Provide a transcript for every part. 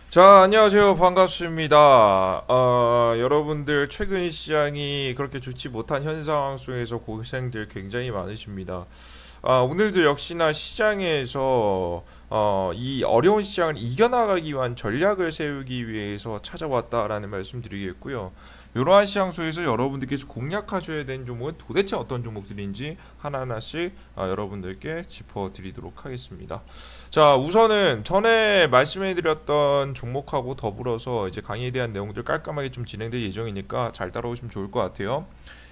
자, 안녕하세요. 반갑습니다. 여러분들 최근 시장이 그렇게 좋지 못한 현상 속에서 고생들 굉장히 많으십니다. 오늘도 역시나 시장에서 이 어려운 시장을 이겨나가기 위한 전략을 세우기 위해서 찾아왔다라는 말씀 드리겠고요. 이러한 시장 속에서 여러분들께서 공략하셔야 되는 종목은 도대체 어떤 종목들인지 하나하나씩 여러분들께 짚어드리도록 하겠습니다. 자, 우선은 전에 말씀해드렸던 종목하고 더불어서 이제 강의에 대한 내용들 깔끔하게 좀 진행될 예정이니까 잘 따라오시면 좋을 것 같아요.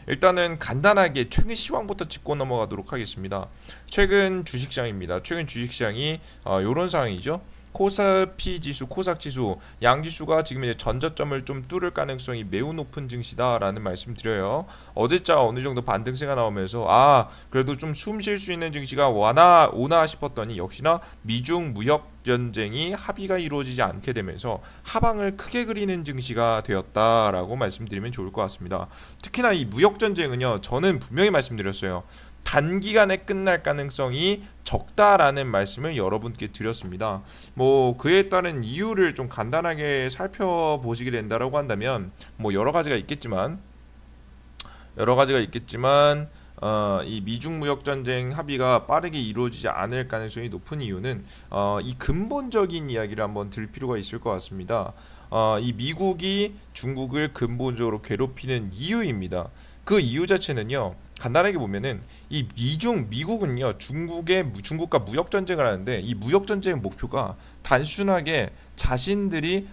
일단은 간단하게 최근 시황부터 짚고 넘어가도록 하겠습니다. 최근 주식시장입니다. 최근 주식시장이 이런 상황이죠. 코스피 지수, 코스닥 지수, 양지수가 지금 이제 전저점을 좀 뚫을 가능성이 매우 높은 증시다라는 말씀 드려요. 어제자 어느 정도 반등세가 나오면서 그래도 좀 숨 쉴 수 있는 증시가 오나 싶었더니 역시나 미중 무역 전쟁이 합의가 이루어지지 않게 되면서 하방을 크게 그리는 증시가 되었다라고 말씀드리면 좋을 것 같습니다. 특히나 이 무역 전쟁은요, 저는 분명히 말씀드렸어요. 단기간에 끝날 가능성이 적다라는 말씀을 여러분께 드렸습니다. 뭐 그에 따른 이유를 좀 간단하게 살펴보시게 된다라고 한다면 뭐 여러 가지가 있겠지만 이 미중 무역 전쟁 합의가 빠르게 이루어지지 않을 가능성이 높은 이유는 이 근본적인 이야기를 한번 들 필요가 있을 것 같습니다. 이 미국이 중국을 근본적으로 괴롭히는 이유입니다. 그 이유 자체는요. 간단하게 보면은 이 미국은요 중국과 무역 전쟁을 하는데 이 무역 전쟁의 목표가 단순하게 자신들이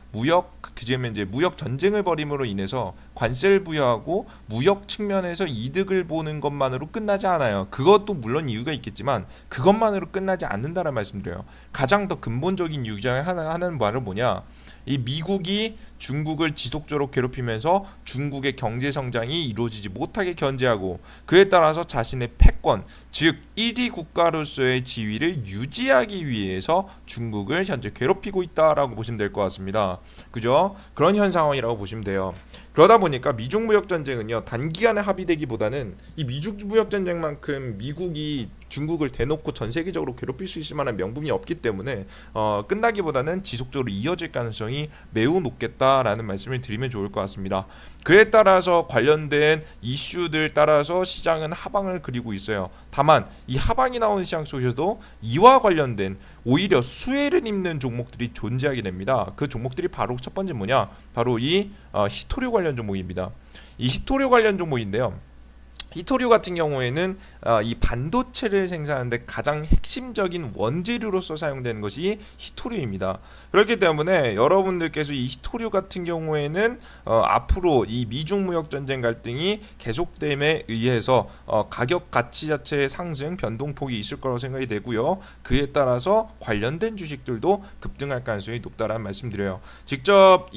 그제면 이제 무역 전쟁을 벌임으로 인해서 관세를 부여하고 무역 측면에서 이득을 보는 것만으로 끝나지 않아요. 그것도 물론 이유가 있겠지만 그것만으로 끝나지 않는다는 말씀드려요. 가장 더 근본적인 이유 중에 하나는 말은 뭐냐? 이 미국이 중국을 지속적으로 괴롭히면서 중국의 경제 성장이 이루어지지 못하게 견제하고 그에 따라서 자신의 패권, 즉 1위 국가로서의 지위를 유지하기 위해서 중국을 현재 괴롭히고 있다라고 보시면 될 것 같습니다. 그죠? 그런 현상이라고 보시면 돼요. 그러다 보니까 미중 무역 전쟁은요 단기간에 합의되기보다는 이 미중 무역 전쟁만큼 미국이 중국을 대놓고 전 세계적으로 괴롭힐 수 있을 만한 명분이 없기 때문에 끝나기보다는 지속적으로 이어질 가능성이 매우 높겠다라는 말씀을 드리면 좋을 것 같습니다. 그에 따라서 관련된 이슈들 따라서 시장은 하방을 그리고 있어요. 다만 이 하방이 나오는 시장 속에서도 이와 관련된 오히려 수혜를 입는 종목들이 존재하게 됩니다. 그 종목들이 바로 첫 번째 뭐냐? 바로 이 히토류 관련 종목입니다. 이 히토류 관련 종목인데요. 히토류 같은 경우에는 이 반도체를 생산하는데 가장 핵심적인 원재료로서 사용되는 것이 히토류입니다. 그렇기 때문에 여러분들께서 이 히토류 같은 경우에는 앞으로 이 미중 무역 전쟁 갈등이 계속됨에 의해서 가격 가치 자체의 상승 변동폭이 있을 거라고 생각이 되고요. 그에 따라서 관련된 주식들도 급등할 가능성이 높다라는 말씀드려요. 직접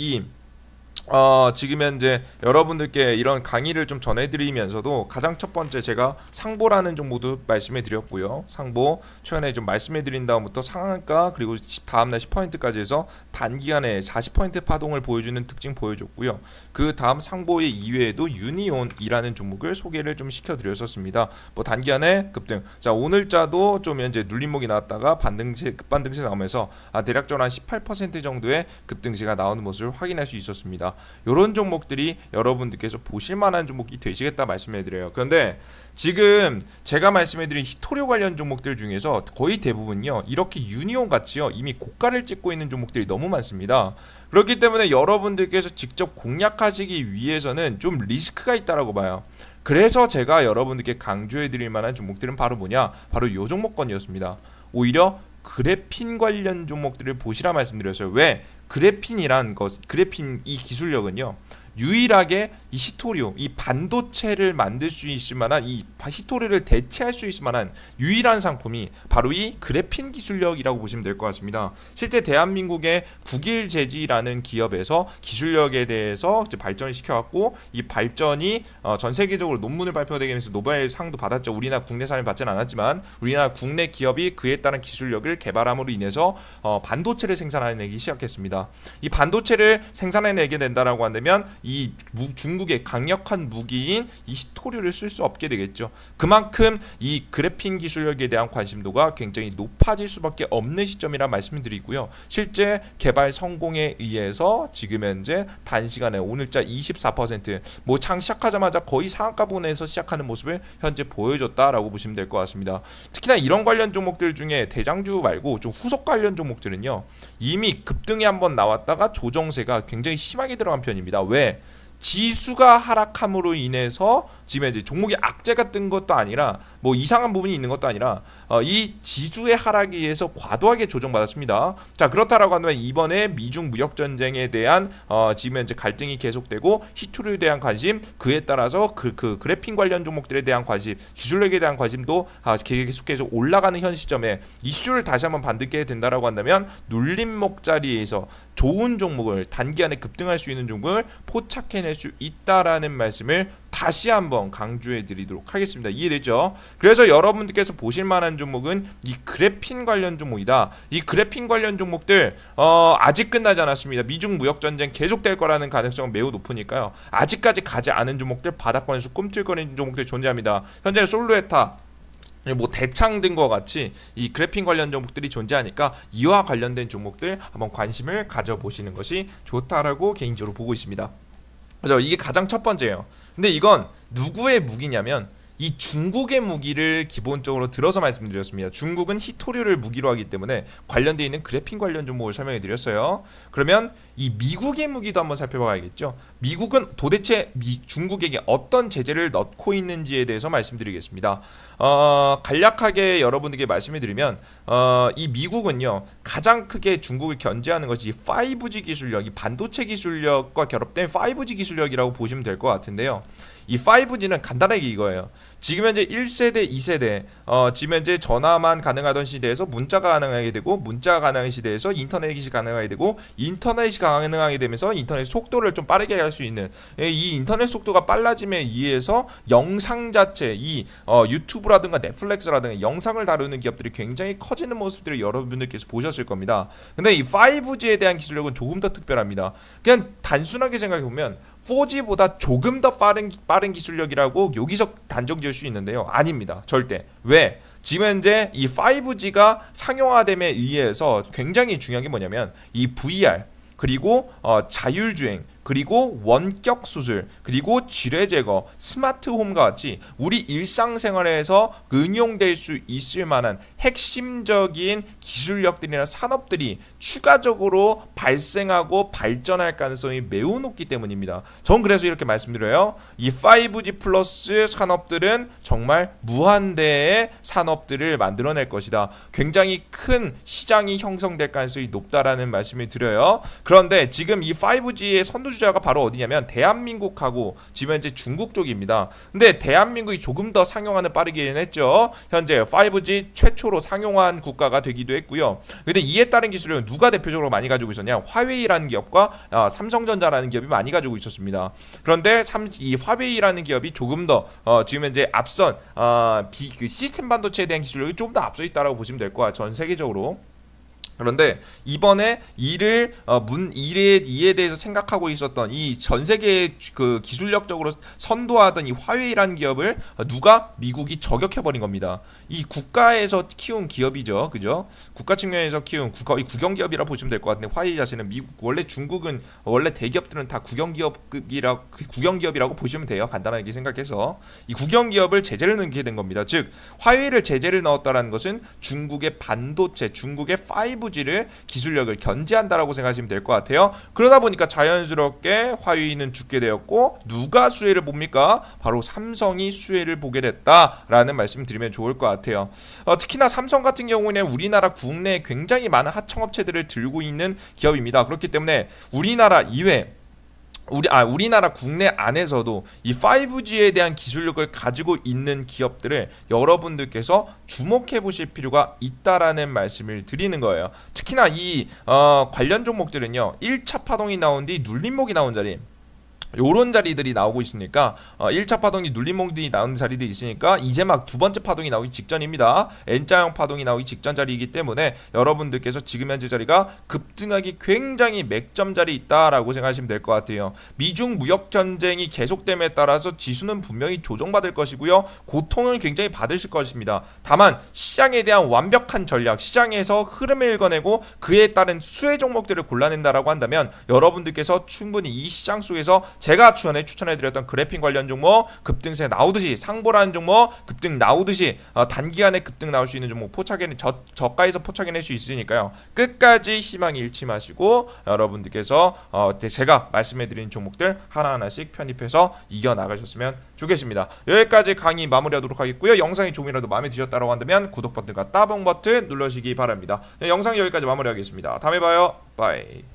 지금 현재 여러분들께 이런 강의를 좀 전해드리면서도 가장 첫 번째 제가 상보라는 종목도 말씀해드렸고요. 상보 최근에 좀 말씀해드린 다음부터 상한가 그리고 다음날 10%까지 해서 단기간에 40% 파동을 보여주는 특징 보여줬고요. 그 다음 상보의 이외에도 유니온이라는 종목을 소개를 좀 시켜드렸었습니다. 뭐 단기간에 급등. 자, 오늘자도 좀 현재 눌림목이 나왔다가 급반등세 나오면서 대략적으로 한 18% 정도의 급등세가 나오는 모습을 확인할 수 있었습니다. 이런 종목들이 여러분들께서 보실 만한 종목이 되시겠다 말씀해드려요. 그런데 지금 제가 말씀해드린 히토류 관련 종목들 중에서 거의 대부분요 이렇게 유니온 같이요 이미 고가를 찍고 있는 종목들이 너무 많습니다. 그렇기 때문에 여러분들께서 직접 공략하시기 위해서는 좀 리스크가 있다라고 봐요. 그래서 제가 여러분들께 강조해드릴 만한 종목들은 바로 뭐냐? 바로 이 종목권이었습니다. 오히려 그래핀 관련 종목들을 보시라 말씀드렸어요. 왜? 그래핀 이 기술력은요. 유일하게 이 히토류, 이 반도체를 만들 수 있을 만한 이 히토류를 대체할 수 있을 만한 유일한 상품이 바로 이 그래핀 기술력이라고 보시면 될 것 같습니다. 실제 대한민국의 국일제지라는 기업에서 기술력에 대해서 발전시켜왔고 이 발전이 전 세계적으로 논문을 발표되게 하면서 노벨상도 받았죠. 우리나라 국내산을 받지는 않았지만 우리나라 국내 기업이 그에 따른 기술력을 개발함으로 인해서 반도체를 생산해내기 시작했습니다. 이 반도체를 생산해내게 된다라고 한다면 이 중국의 강력한 무기인 이 히토류를 쓸 수 없게 되겠죠. 그만큼 이 그래핀 기술력에 대한 관심도가 굉장히 높아질 수밖에 없는 시점이라 말씀을 드리고요. 실제 개발 성공에 의해서 지금 현재 단시간에 오늘자 24%, 뭐 장 시작하자마자 거의 상한가 부분에서 시작하는 모습을 현재 보여줬다라고 보시면 될 것 같습니다. 특히나 이런 관련 종목들 중에 대장주 말고 좀 후속 관련 종목들은요, 이미 급등이 한번 나왔다가 조정세가 굉장히 심하게 들어간 편입니다. 왜? 지수가 하락함으로 인해서 지금 이제 종목이 악재가 뜬 것도 아니라 뭐 이상한 부분이 있는 것도 아니라 이 지수의 하락에 의해서 과도하게 조정받았습니다. 자, 그렇다라고 한다면 이번에 미중 무역 전쟁에 대한 지금 현재 갈등이 계속되고 히토류에 대한 관심, 그에 따라서 그 그래핀 관련 종목들에 대한 관심, 기술력에 대한 관심도 계속해서 올라가는 현 시점에 이슈를 다시 한번 받게 된다라고 한다면 눌림목 자리에서 좋은 종목을 단기간에 급등할 수 있는 종목을 포착해낼 수 있다라는 말씀을 다시 한번 강조해 드리도록 하겠습니다. 이해되죠? 그래서 여러분들께서 보실 만한 종목은 이 그래핀 관련 종목이다. 이 그래핀 관련 종목들 아직 끝나지 않았습니다. 미중 무역 전쟁 계속될 거라는 가능성은 매우 높으니까요. 아직까지 가지 않은 종목들, 바닥권에서 꿈틀거리는 종목들이 존재합니다. 현재 솔루에타, 뭐 대창 등과 같이 이 그래핀 관련 종목들이 존재하니까 이와 관련된 종목들 한번 관심을 가져보시는 것이 좋다라고 개인적으로 보고 있습니다. 그죠? 이게 가장 첫 번째예요. 근데 이건 누구의 무기냐면 이 중국의 무기를 기본적으로 들어서 말씀드렸습니다. 중국은 히토류를 무기로 하기 때문에 관련되어 있는 그래핀 관련 종목을 설명해 드렸어요. 그러면 이 미국의 무기도 한번 살펴봐야겠죠. 미국은 도대체 중국에게 어떤 제재를 넣고 있는지에 대해서 말씀드리겠습니다. 간략하게 여러분들께 말씀을 드리면 이 미국은요, 가장 크게 중국을 견제하는 것이 5G 기술력, 이 반도체 기술력과 결합된 5G 기술력이라고 보시면 될 것 같은데요. 이 5G는 간단하게 이거예요. 지금 현재 1세대, 2세대 지금 현재 전화만 가능하던 시대에서 문자가 가능하게 되고, 문자가 가능한 시대에서 인터넷이 가능하게 되고, 인터넷이 가능하게 되면서 인터넷 속도를 좀 빠르게 할 수 있는, 이 인터넷 속도가 빨라짐에 의해서 영상 자체, 이 유튜브라든가 넷플릭스라든가 영상을 다루는 기업들이 굉장히 커지는 모습들을 여러분들께서 보셨을 겁니다. 근데 이 5G에 대한 기술력은 조금 더 특별합니다. 그냥 단순하게 생각해 보면 4G보다 조금 더 빠른 기술력이라고 여기서 단정 지을 수 있는데요. 아닙니다. 절대. 왜? 지금 현재 이 5G가 상용화됨에 의해서 굉장히 중요한 게 뭐냐면 이 VR, 그리고 자율주행, 그리고 원격 수술, 그리고 지뢰 제거, 스마트 홈과 같이 우리 일상생활에서 응용될 수 있을 만한 핵심적인 기술력들이나 산업들이 추가적으로 발생하고 발전할 가능성이 매우 높기 때문입니다. 전 그래서 이렇게 말씀드려요. 이 5G 플러스 산업들은 정말 무한대의 산업들을 만들어낼 것이다. 굉장히 큰 시장이 형성될 가능성이 높다라는 말씀을 드려요. 그런데 지금 이 5G의 선두주자가 바로 어디냐면 대한민국하고 지금 현재 중국 쪽입니다. 근데 대한민국이 조금 더 상용화는 빠르긴 했죠. 현재 5G 최초로 상용화한 국가가 되기도 했고요. 근데 이에 따른 기술을 누가 대표적으로 많이 가지고 있었냐? 화웨이라는 기업과 삼성전자라는 기업이 많이 가지고 있었습니다. 그런데 이 화웨이라는 기업이 조금 더 지금 현재 앞선 그 시스템 반도체에 대한 기술력이 좀 더 앞서 있다라고 보시면 될 거야. 전 세계적으로. 그런데 이번에 이에 대해서 생각하고 있었던 이 전 세계 그 기술력적으로 선도하던 이 화웨이라는 기업을 누가 미국이 저격해버린 겁니다. 이 국가에서 키운 기업이죠, 그죠? 국가 측면에서 키운 거의 국영기업이라 보시면 될 것 같은데, 화웨이 자체는 원래 중국은 원래 대기업들은 다 국영기업이라고 보시면 돼요. 간단하게 생각해서 이 국영기업을 제재를 넣게 된 겁니다. 즉 화웨이를 제재를 넣었다라는 것은 중국의 반도체, 중국의 5G를 기술력을 견제한다라고 생각하시면 될 것 같아요. 그러다 보니까 자연스럽게 화웨이는 죽게 되었고, 누가 수혜를 봅니까? 바로 삼성이 수혜를 보게 됐다라는 말씀을 드리면 좋을 것 같아요. 특히나 삼성 같은 경우는 우리나라 국내에 굉장히 많은 하청업체들을 들고 있는 기업입니다. 그렇기 때문에 우리나라 이외 우리나라 국내 안에서도 이 5G에 대한 기술력을 가지고 있는 기업들을 여러분들께서 주목해 보실 필요가 있다라는 말씀을 드리는 거예요. 특히나 이 관련 종목들은요, 1차 파동이 나온 뒤 눌림목이 나온 자리, 요런 자리들이 나오고 있으니까 1차 파동이 눌림목들이 나오는 자리들이 있으니까 이제 막 두 번째 파동이 나오기 직전입니다. N자형 파동이 나오기 직전 자리이기 때문에 여러분들께서 지금 현재 자리가 급등하기 굉장히 맥점 자리 있다라고 생각하시면 될 것 같아요. 미중 무역 전쟁이 계속됨에 따라서 지수는 분명히 조정받을 것이고요. 고통을 굉장히 받으실 것입니다. 다만 시장에 대한 완벽한 전략, 시장에서 흐름을 읽어내고 그에 따른 수혜 종목들을 골라낸다라고 한다면 여러분들께서 충분히 이 시장 속에서 제가 추천해드렸던 그래핀 관련 종목 급등세 나오듯이 상보라는 종목 급등 나오듯이 단기간에 급등 나올 수 있는 종목 저가에서 포착해낼 수 있으니까요. 끝까지 희망 잃지 마시고 여러분들께서 제가 말씀해드린 종목들 하나하나씩 편입해서 이겨나가셨으면 좋겠습니다. 여기까지 강의 마무리하도록 하겠고요. 영상이 조금이라도 마음에 드셨다고 한다면 구독 버튼과 따봉 버튼 눌러주시기 바랍니다. 영상 여기까지 마무리하겠습니다. 다음에 봐요. 바이.